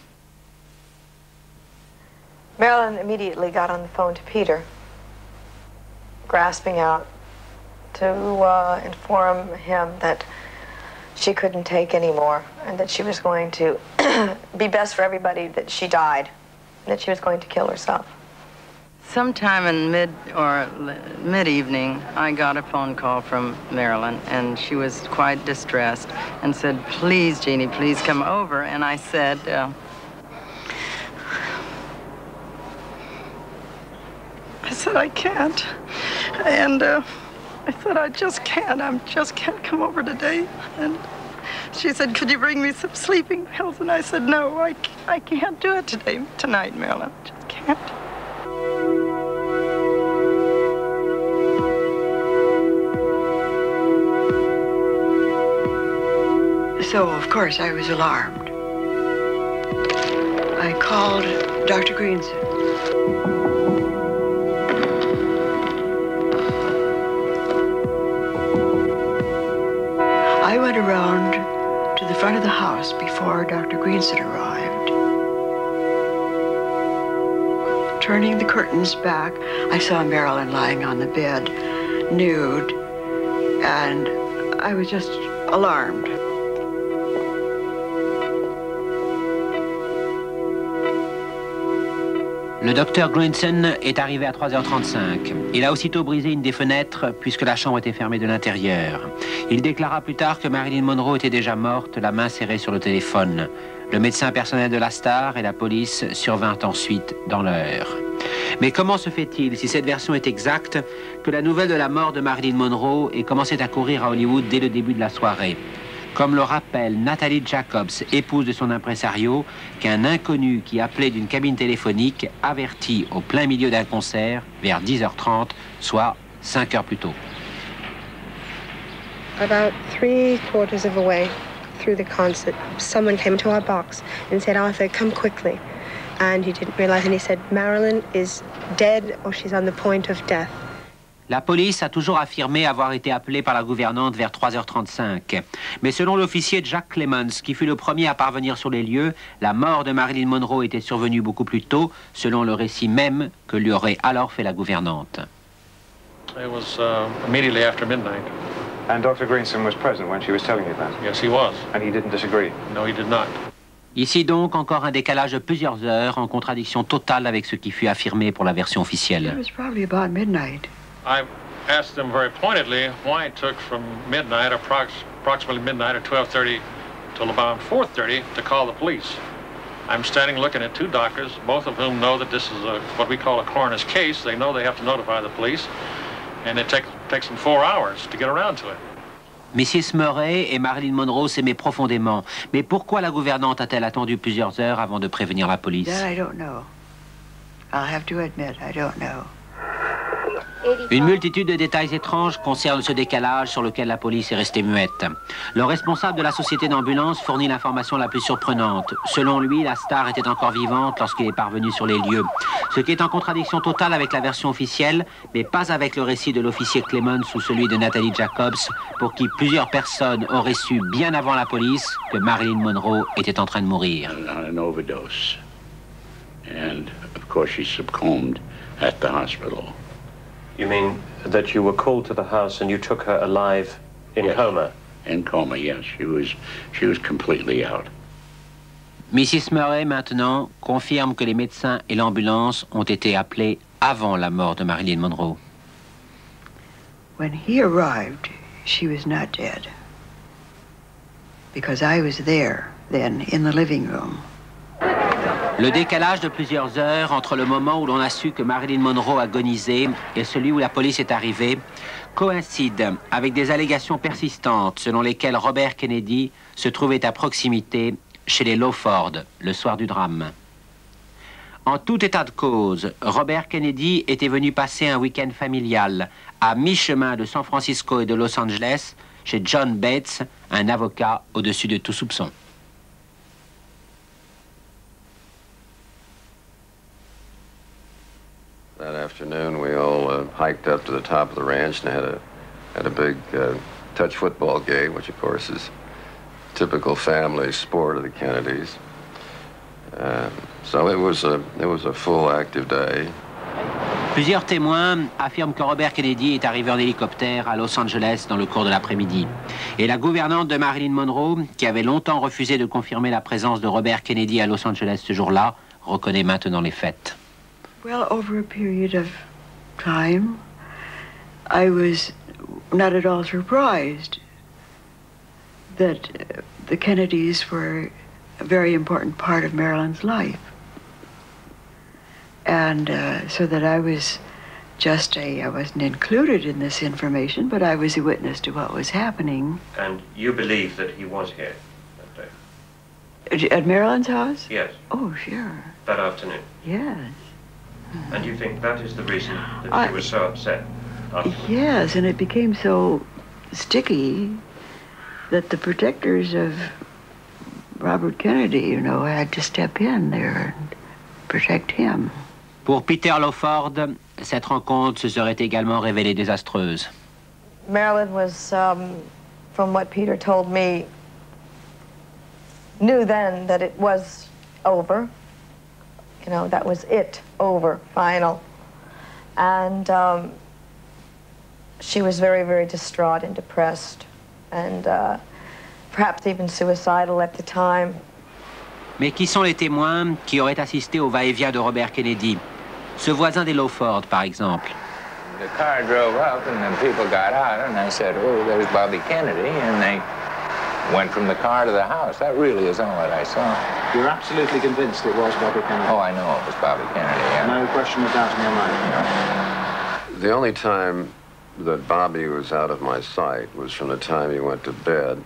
Marilyn immediately got on the phone to Peter, grasping out to inform him that she couldn't take any more and that she was going to be best for everybody that she died, and that she was going to kill herself. Sometime in mid-evening, I got a phone call from Marilyn, and she was quite distressed and said, please, Jeannie, please come over. And I said, I can't. And I said, I just can't. I just can't come over today. And she said, could you bring me some sleeping pills? And I said, no, I can't do it tonight, Marilyn. I just can't. So, of course, I was alarmed. I called Dr. Greenson. I went around to the front of the house before Dr. Greenson arrived. Turning the curtains back, I saw Marilyn lying on the bed, nude, and I was just alarmed. Le docteur Grinson est arrivé à 3h35. Il a aussitôt brisé une des fenêtres puisque la chambre était fermée de l'intérieur. Il déclara plus tard que Marilyn Monroe était déjà morte, la main serrée sur le téléphone. Le médecin personnel de la star et la police survinrent ensuite dans l'heure. Mais comment se fait-il, si cette version est exacte, que la nouvelle de la mort de Marilyn Monroe ait commencé à courir à Hollywood dès le début de la soirée? Comme le rappelle Natalie Jacobs, épouse de son impresario, qu'un inconnu qui appelait d'une cabine téléphonique avertit au plein milieu d'un concert vers 10h30, soit 5 heures plus tôt. About 3/4 of the way through the concert, someone came to our box and said, "Arthur, come quickly." And he didn't realize, and he said, "Marilyn is dead or she's on the point of death." La police a toujours affirmé avoir été appelée par la gouvernante vers 3h35. Mais selon l'officier Jack Clemens, qui fut le premier à parvenir sur les lieux, la mort de Marilyn Monroe était survenue beaucoup plus tôt, selon le récit même que lui aurait alors fait la gouvernante. It was immediately after midnight. And Dr. Greenson was present when she was telling you that? Yes, he was. And he didn't disagree? No, he did not. Ici donc encore un décalage de plusieurs heures en contradiction totale avec ce qui fut affirmé pour la version officielle. It was probably about midnight. I asked them very pointedly why it took from midnight, approximately midnight or 12:30 till about 4:30 to call the police. I'm standing looking at two doctors, both of whom know that this is what we call a coroner's case. They know they have to notify the police, and it takes them 4 hours to get around to it. Mrs. Murray et Marilyn Monroe s'aimaient profondément. Mais pourquoi la gouvernante a-t-elle attendu plusieurs heures avant de prévenir la police? That I don't know. I'll have to admit, I don't know. Une multitude de détails étranges concernent ce décalage sur lequel la police est restée muette. Le responsable de la société d'ambulance fournit l'information la plus surprenante. Selon lui, la star était encore vivante lorsqu'il est parvenu sur les lieux. Ce qui est en contradiction totale avec la version officielle, mais pas avec le récit de l'officier Clemens ou celui de Natalie Jacobs, pour qui plusieurs personnes auraient su bien avant la police que Marilyn Monroe était en train de mourir. An overdose. And of course she succumbed at the hospital. You mean that you were called to the house and you took her alive in coma? In coma, yes. She was completely out. Mrs. Murray, maintenant, confirme que les médecins et l'ambulance ont été appelés avant la mort de Marilyn Monroe. When he arrived, she was not dead. Because I was there then in the living room. Le décalage de plusieurs heures entre le moment où l'on a su que Marilyn Monroe agonisait et celui où la police est arrivée coïncide avec des allégations persistantes selon lesquelles Robert Kennedy se trouvait à proximité chez les Lawford le soir du drame. En tout état de cause, Robert Kennedy était venu passer un week-end familial à mi-chemin de San Francisco et de Los Angeles chez John Bates, un avocat au-dessus de tout soupçon. That afternoon, we all hiked up to the top of the ranch and had a big touch football game, which of course is typical family sport of the Kennedys. So it was a full active day. Plusieurs témoins affirment que Robert Kennedy est arrivé en hélicoptère à Los Angeles dans le cours de l'après-midi. Et la gouvernante de Marilyn Monroe, qui avait longtemps refusé de confirmer la présence de Robert Kennedy à Los Angeles ce jour-là, reconnaît maintenant les faits. Well, over a period of time, I was not at all surprised that the Kennedys were a very important part of Marilyn's life. And so that I was I wasn't included in this information, but I was a witness to what was happening. And you believe that he was here that day? At Marilyn's house? Yes. Oh, sure. That afternoon? Yes. And you think that is the reason that she was so upset? Yes, and it became so sticky that the protectors of Robert Kennedy, had to step in there and protect him. Pour Peter Lawford, cette rencontre se serait également révélée désastreuse. Marilyn was, from what Peter told me, knew then that it was over. That was it, over, final. And she was very, very distraught and depressed, and perhaps even suicidal at the time. Mais qui sont les témoins qui auraient assisté au va-et-vient de Robert Kennedy? Ce voisin des Lawford, par exemple. The car drove up and then people got out and I said, "Oh, there's Bobby Kennedy," and went from the car to the house. That really is all that I saw. You're absolutely convinced it was Bobby Kennedy? Oh, I know it was Bobby Kennedy, yeah. No question of doubt in your mind? The only time that Bobby was out of my sight was from the time he went to bed,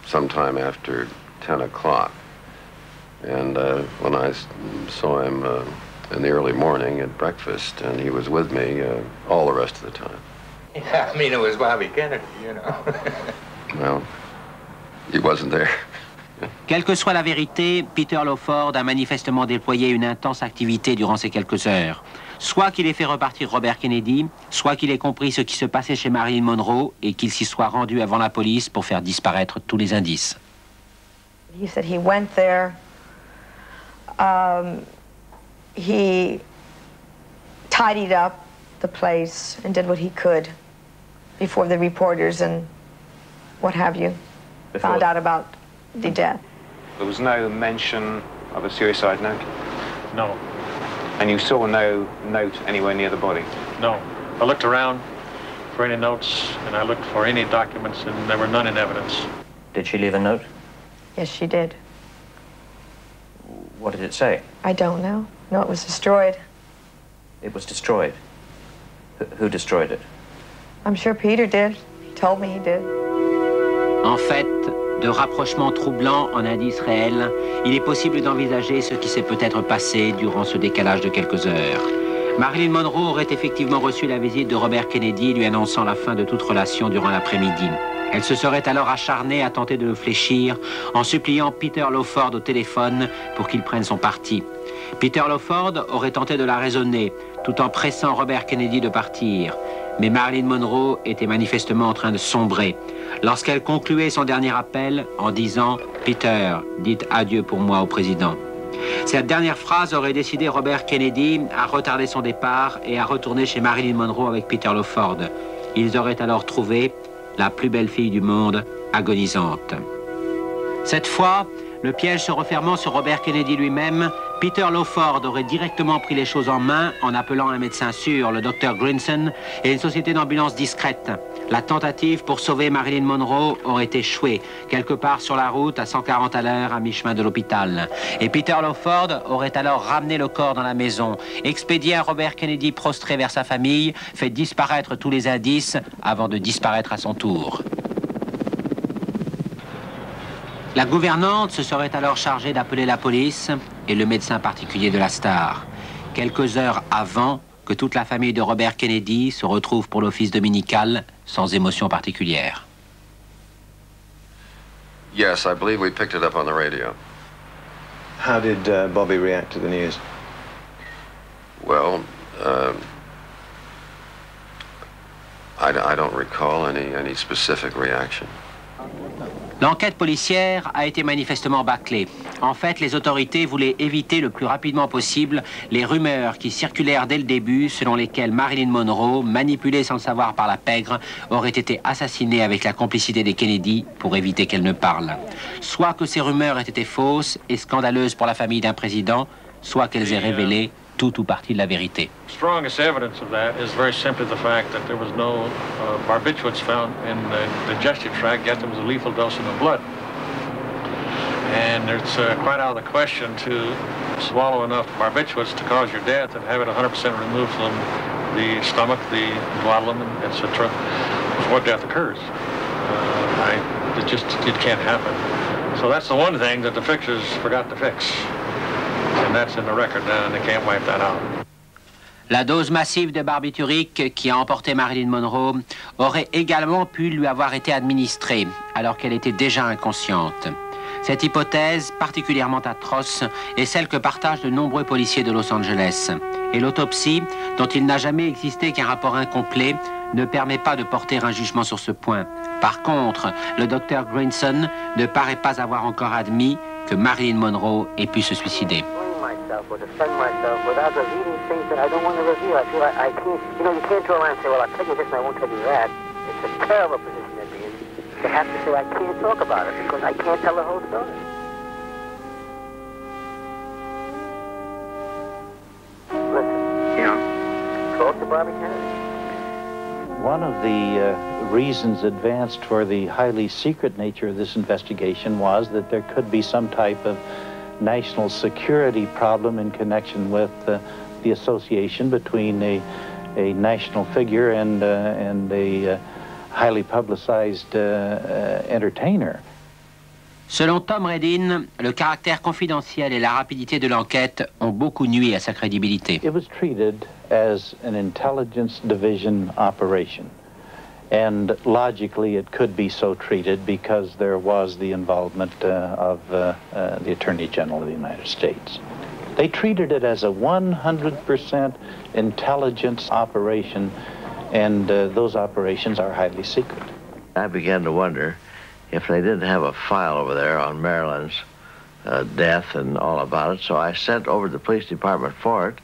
sometime after 10 o'clock. And when I saw him in the early morning at breakfast, and he was with me all the rest of the time. Yeah, I mean, it was Bobby Kennedy, you know. Well, he wasn't there. Quelle que soit la vérité, Peter Lawford a manifestement déployé une intense activité durant ces quelques heures. Soit qu'il ait fait repartir Robert Kennedy, soit qu'il ait compris ce qui se passait chez Marilyn Monroe et qu'il s'y soit rendu avant la police pour faire disparaître tous les indices. He said he went there. He tidied up the place and did what he could before the reporters and what have you found out about the death. There was no mention of a suicide note? No. And you saw no note anywhere near the body? No. I looked around for any notes, and I looked for any documents, and there were none in evidence. Did she leave a note? Yes, she did. What did it say? I don't know. No, it was destroyed. It was destroyed. Who destroyed it? I'm sure Peter did. He told me he did. En fait, de rapprochements troublants en indices réels, il est possible d'envisager ce qui s'est peut-être passé durant ce décalage de quelques heures. Marilyn Monroe aurait effectivement reçu la visite de Robert Kennedy lui annonçant la fin de toute relation durant l'après-midi. Elle se serait alors acharnée à tenter de le fléchir en suppliant Peter Lawford au téléphone pour qu'il prenne son parti. Peter Lawford aurait tenté de la raisonner tout en pressant Robert Kennedy de partir. Mais Marilyn Monroe était manifestement en train de sombrer lorsqu'elle concluait son dernier appel en disant « Peter, dites adieu pour moi au président ». Cette dernière phrase aurait décidé Robert Kennedy à retarder son départ et à retourner chez Marilyn Monroe avec Peter Lawford. Ils auraient alors trouvé la plus belle fille du monde, agonisante. Cette fois, le piège se refermant sur Robert Kennedy lui-même, Peter Lawford aurait directement pris les choses en main en appelant un médecin sûr, le Dr. Grinson, et une société d'ambulance discrète. La tentative pour sauver Marilyn Monroe aurait échoué, quelque part sur la route à 140 à l'heure à mi-chemin de l'hôpital. Et Peter Lawford aurait alors ramené le corps dans la maison, expédié un Robert Kennedy prostré vers sa famille, fait disparaître tous les indices avant de disparaître à son tour. La gouvernante se serait alors chargée d'appeler la police et le médecin particulier de la star, quelques heures avant que toute la famille de Robert Kennedy se retrouve pour l'office dominical sans émotion particulière. Yes, I believe we picked it up on the radio. How did Bobby react to the news? Well, I don't recall any specific reaction. L'enquête policière a été manifestement bâclée. En fait, les autorités voulaient éviter le plus rapidement possible les rumeurs qui circulèrent dès le début selon lesquelles Marilyn Monroe, manipulée sans le savoir par la pègre, aurait été assassinée avec la complicité des Kennedy pour éviter qu'elle ne parle. Soit que ces rumeurs aient été fausses et scandaleuses pour la famille d'un président, soit qu'elles aient révélé tout ou partie de la vérité. Strongest evidence of that is very simply the fact that there was no barbiturates found in the digestive tract, yet there was a lethal dose in the blood. And it's quite out of the question to swallow enough barbiturates to cause your death and have it 100% removed from the stomach, the duodenum, etc. before death occurs. It can't happen. So that's the one thing that the fixers forgot to fix. And that's in the record now, and they can't wipe that out. La dose massive de barbiturique qui a emporté Marilyn Monroe aurait également pu lui avoir été administrée, alors qu'elle était déjà inconsciente. Cette hypothèse, particulièrement atroce, est celle que partagent de nombreux policiers de Los Angeles. Et l'autopsie, dont il n'a jamais existé qu'un rapport incomplet, ne permet pas de porter un jugement sur ce point. Par contre, le docteur Grinson ne paraît pas avoir encore admis que Marilyn Monroe ait pu se suicider. Or defend myself without revealing things that I don't want to reveal. I feel I can't, you can't turn around and say, well, I'll tell you this and I won't tell you that. It's a terrible position to be in. To have to say I can't talk about it because I can't tell the whole story. Listen, talk to Bobby Kennedy. one of the reasons advanced for the highly secret nature of this investigation was that there could be some type of national security problem in connection with the association between a national figure and a highly publicized entertainer. Selon Tom Redin, le caractère confidentiel et la rapidité de l'enquête ont beaucoup nui à sa crédibilité. It was treated as an intelligence division operation. And logically, it could be so treated because there was the involvement of the Attorney General of the United States. They treated it as a 100% intelligence operation, and those operations are highly secret. I began to wonder if they didn't have a file over there on Marilyn's death and all about it, so I sent over to the police department for it,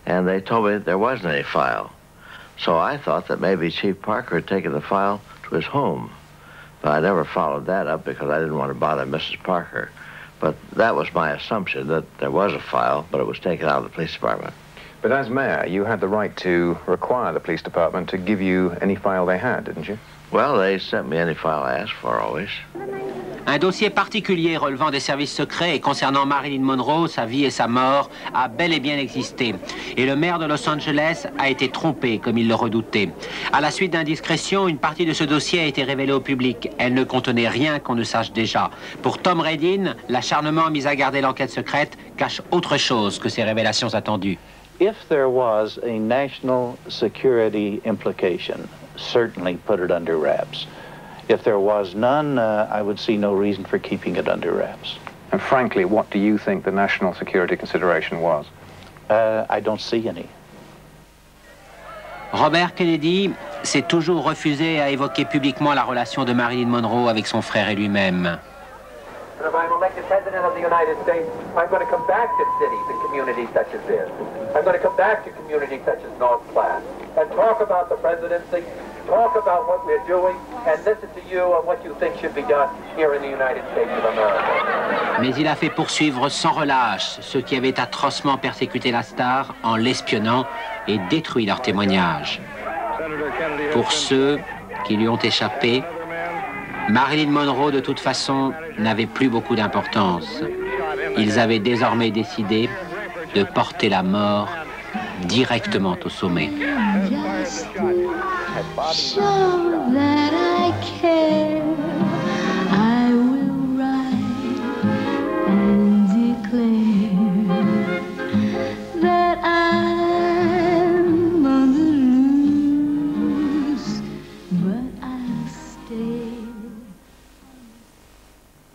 and they told me that there wasn't any file. So I thought that maybe Chief Parker had taken the file to his home. But I never followed that up because I didn't want to bother Mrs. Parker. But that was my assumption, that there was a file, but it was taken out of the police department. But as mayor, you had the right to require the police department to give you any file they had, didn't you? Well, they sent me any file I asked for always. Un dossier particulier relevant des services secrets et concernant Marilyn Monroe, sa vie et sa mort, a bel et bien existé. Et le maire de Los Angeles a été trompé, comme il le redoutait. À la suite d'indiscrétions, une partie de ce dossier a été révélée au public. Elle ne contenait rien qu'on ne sache déjà. Pour Tom Redin, l'acharnement mis à garder l'enquête secrète cache autre chose que ces révélations attendues. If there was a national security implication, certainly put it under wraps. If there was none, I would see no reason for keeping it under wraps. And frankly, what do you think the national security consideration was? I don't see any. Robert Kennedy s'est toujours refusé à évoquer publiquement la relation de Marilyn Monroe avec son frère et lui-même. If I'm elected President of the United States, I'm going to come back to cities and communities such as this. I'm going to come back to communities such as North Platte and talk about the presidency, talk about what we're doing, and listen to you on what you think should be done here in the United States of America. Mais il a fait poursuivre sans relâche ceux qui avaient atrocement persécuté la star en l'espionnant et détruit leurs témoignages. Pour ceux qui lui ont échappé, Marilyn Monroe, de toute façon, n'avait plus beaucoup d'importance. Ils avaient désormais décidé de porter la mort directement au sommet. Just show that I care, I will write and declare that I'm on the loose, but I'll stay.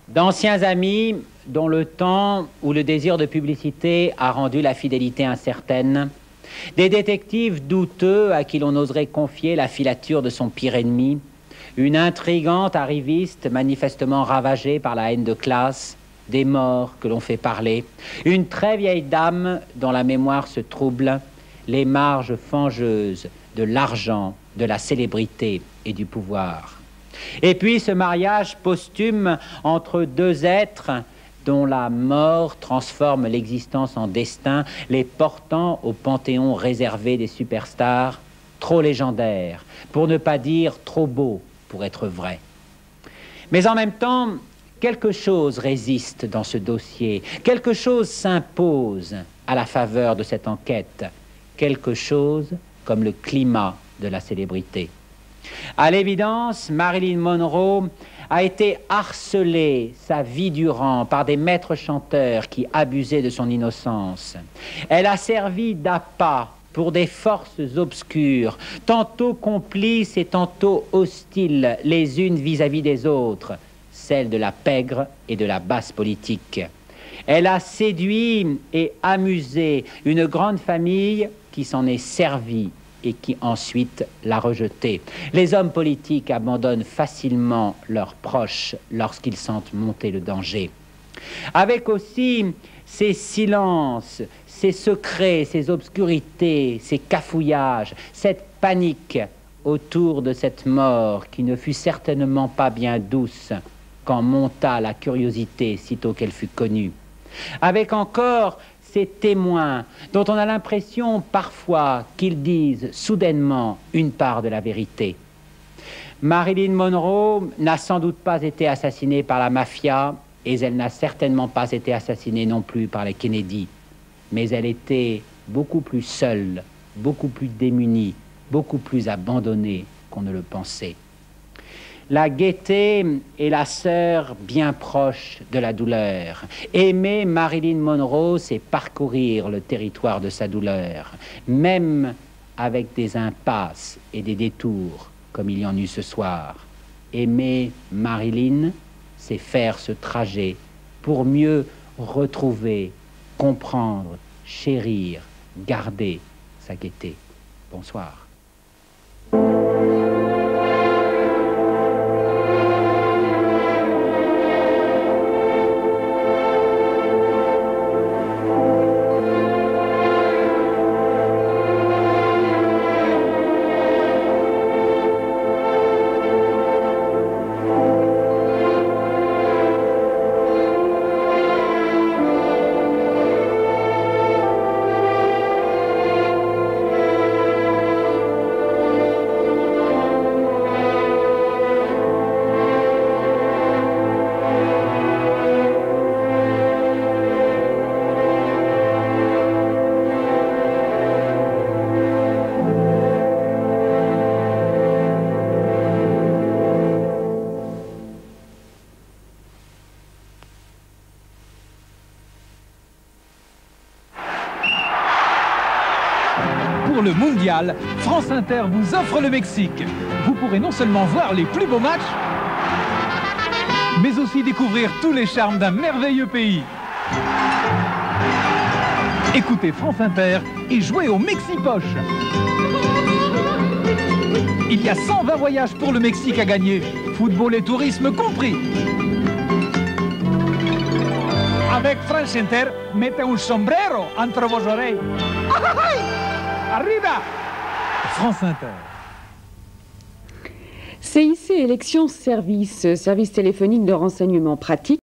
D'anciens amis dont le temps ou le désir de publicité a rendu la fidélité incertaine, des détectives douteux à qui l'on oserait confier la filature de son pire ennemi, une intrigante arriviste manifestement ravagée par la haine de classe, des morts que l'on fait parler, une très vieille dame dont la mémoire se trouble, les marges fangeuses de l'argent, de la célébrité et du pouvoir. Et puis ce mariage posthume entre deux êtres dont la mort transforme l'existence en destin, les portant au panthéon réservé des superstars, trop légendaires, pour ne pas dire trop beaux pour être vrais. Mais en même temps, quelque chose résiste dans ce dossier, quelque chose s'impose à la faveur de cette enquête, quelque chose comme le climat de la célébrité. À l'évidence, Marilyn Monroe a été harcelée sa vie durant par des maîtres chanteurs qui abusaient de son innocence. Elle a servi d'appât pour des forces obscures, tantôt complices et tantôt hostiles les unes vis-à-vis des autres, celles de la pègre et de la basse politique. Elle a séduit et amusé une grande famille qui s'en est servie et qui ensuite l'a rejeté. Les hommes politiques abandonnent facilement leurs proches lorsqu'ils sentent monter le danger. Avec aussi ces silences, ces secrets, ces obscurités, ces cafouillages, cette panique autour de cette mort qui ne fut certainement pas bien douce quand monta la curiosité sitôt qu'elle fut connue. Avec encore ces témoins dont on a l'impression parfois qu'ils disent soudainement une part de la vérité. Marilyn Monroe n'a sans doute pas été assassinée par la mafia et elle n'a certainement pas été assassinée non plus par les Kennedy. Mais elle était beaucoup plus seule, beaucoup plus démunie, beaucoup plus abandonnée qu'on ne le pensait. La gaieté est la sœur bien proche de la douleur. Aimer Marilyn Monroe, c'est parcourir le territoire de sa douleur, même avec des impasses et des détours, comme il y en eut ce soir. Aimer Marilyn, c'est faire ce trajet pour mieux retrouver, comprendre, chérir, garder sa gaieté. Bonsoir. Pour le Mondial, France Inter vous offre le Mexique. Vous pourrez non seulement voir les plus beaux matchs, mais aussi découvrir tous les charmes d'un merveilleux pays. Écoutez France Inter et jouez au Mexipoche. Il y a 120 voyages pour le Mexique à gagner, football et tourisme compris. Avec France Inter, mettez un sombrero entre vos oreilles. Arriba! France Inter. CIC Élections Service, service téléphonique de renseignement pratique.